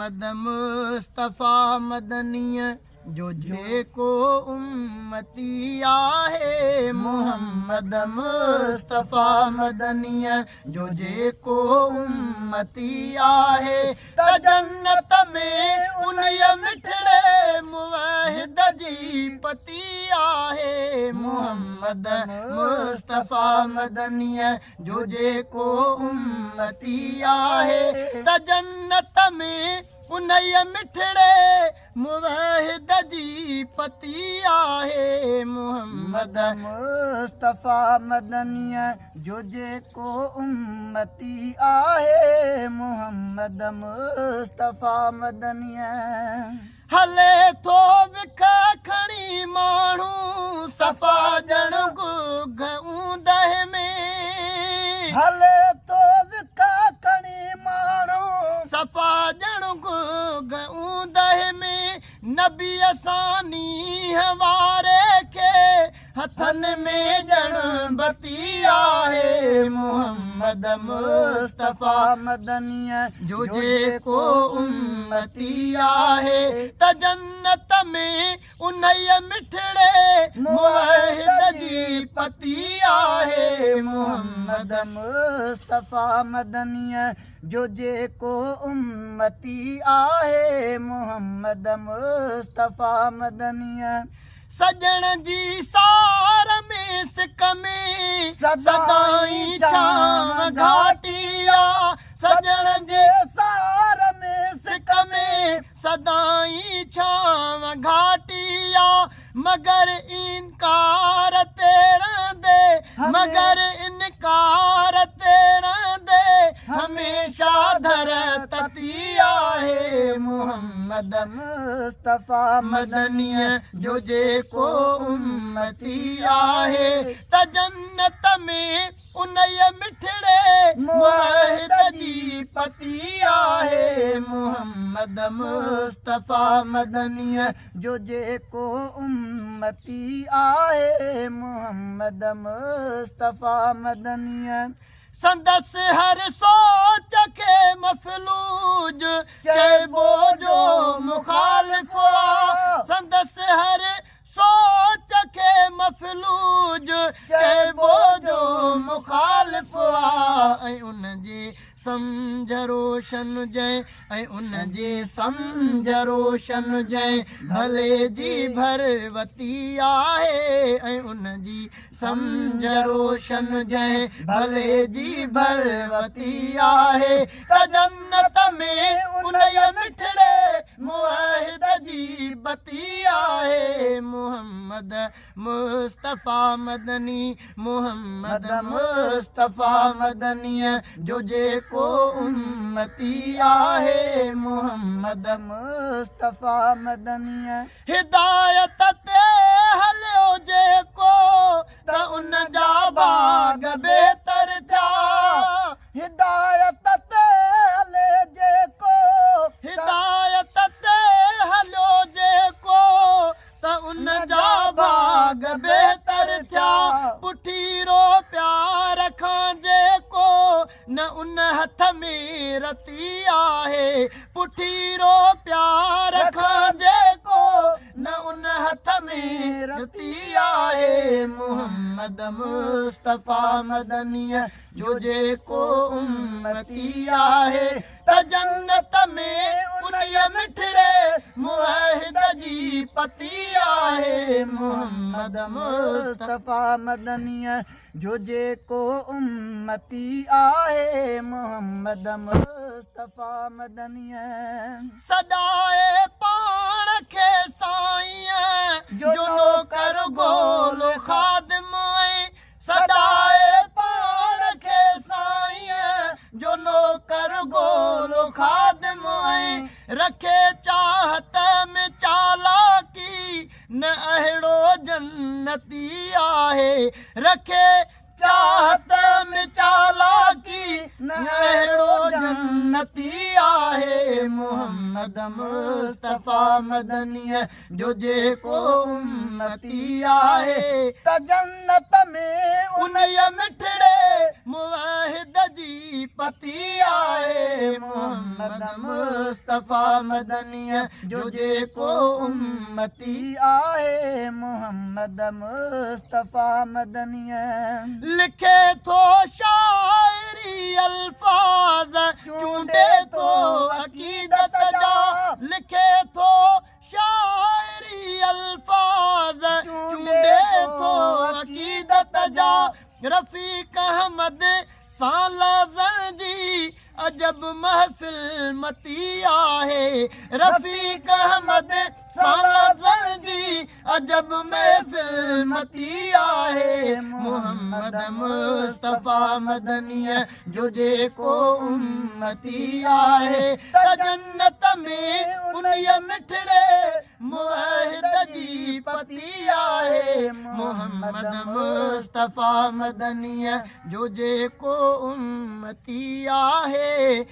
मोहम्मद मुस्तफ़ा मदनीअ जो जेको उम्मती आहे। मोहम्मद मुस्तफ़ा मदनीअ जो जेको उम्मती आहे। त जन्नत में उनय मिठड़े मुवाहिद जी पती आहे। मोहम्मद मुस्तफ़ा मदनीअ जो जेको उम्मती आहे। त जन्नत में उनय मिठड़े मुवाहिद जी पती आहे। मोहम्मद मुस्तफ़ा मदनीअ जो जेको उम्मती आहे। मोहम्मद मुस्तफ़ा मदनीअ हले थो विख खणी माण्हू सफ़ा ॼण गुग ऊंदह में। हले तो विख खणी माण्हू सफ़ा ॼण गुग ऊंदह में। नबी असानी वारे खे हथनि में ॼण बती आहे। मोहम्मद मुस्तफ़ा मदनीअ जो जेको उम्मती आहे। त जन्नत में उनय मिठड़े मुवाहिद जी पती आहे। मोहम्मद मुस्तफ़ा मदनीअ जो जेको उम्मती आहे। मोहम्मद मुस्तफ़ा मदनीअ सजण जी सार में सिक में सदाई छांव घाटिया। सजण जे सार में सिक में सदाई छांव घाटिया। मगर इनकार तेरा दे मगर इनकार तेरा दे हमेशा धरती आहे। मोहम्मद मुस्तफ़ा मदनीअ जो जेको उम्मती आहे। त जन्नत में उनय मिठड़े मुवाहिद जी पती आहे। मोहम्मद मुस्तफ़ा मदनीअ जो जेको उम्मती आहे। मोहम्मद मुस्तफ़ा मदनीअ संदस हर सोच खे मफलूज चइबो जो मुखालिफ़ आ। संदस हर सोच खे मफलूज चइबो जो मुखालिफ़ आ। ऐं उन जी सम्झ रोशन हुजे ऐं उन जी सम्झ रोशन हुजे भले जी भरवती आहे। ऐं उन जी सम्झ रोशन हुजे भले जी भरवती आहे। त जन्नत में उनय मिठड़े मुवाहिद जी बती आहे। मोहम्मद मुस्तफ़ा मदनी मोहम्मद मुस्तफ़ा मदनीअ जो जेको उम्मती आहे। मोहम्मद मुस्तफ़ा मदनीअ हिदायत ते हलियो जेको त उन जा बाग बेहतर थिया। हिदायत ते हले जेको हिदायत ते हलियो जेको त उन जा बाग बेहतर थिया। पुठीरो प्यार खां जेको न उन हथ में रती आहे। पुठीरो प्यार खां जेको न उन हथ में रती आहे। मोहम्मद मुस्तफ़ा मदनीअ जो जेको उम्मती आहे। त जन्नत में उनय मिठड़े मुवाहिद जी पती आहे। मोहम्मद मुस्तफ़ा मदनीअ जो जेको उम्मती आहे। मोहम्मद मुस्तफ़ा मदनीअ सदाए पाण खे साईं जो नौकर गोलो खादिम ऐं सदाए पाण खे साईं जो नौकर गोलो खादिम ऐं रखे चाहत में चालाकी न अहिड़ो जन्नती आहे। रखे चाहत में चालाकी न अहिड़ो जन्नती आहे। मोहम्मद मुस्तफ़ा मदनी है जो जेको उम्मती आहे त जन्नत में उन मिठड़े मुवाहिद जी पति आहे मोहम्मद मुस्तफ़ा मदनी है जो जेको उम्मती आहे मोहम्मद मुस्तफ़ा मदनी है लिखे थो शायरी अल्फाज चूंडे थो अकीदत जा लिखे थो शायरी अल्फाज चूंडे थो अकीदत जा रफ़ीक अहमद सां लफ़्ज़नि जी अजब महफ़िल मती आहे रफ़ीक अहमद सां लफ़्ज़नि जी अजब महफ़िल मती आहे मोहम्मद मुस्तफ़ा मदनी है जो जेको उम्मती आहे त जन्नत में उन्हीअ मिठड़े मुवाहिद जी पति आहे मोहम्मद मुस्तफ़ा मदनी है जो जेको उम्मती आहे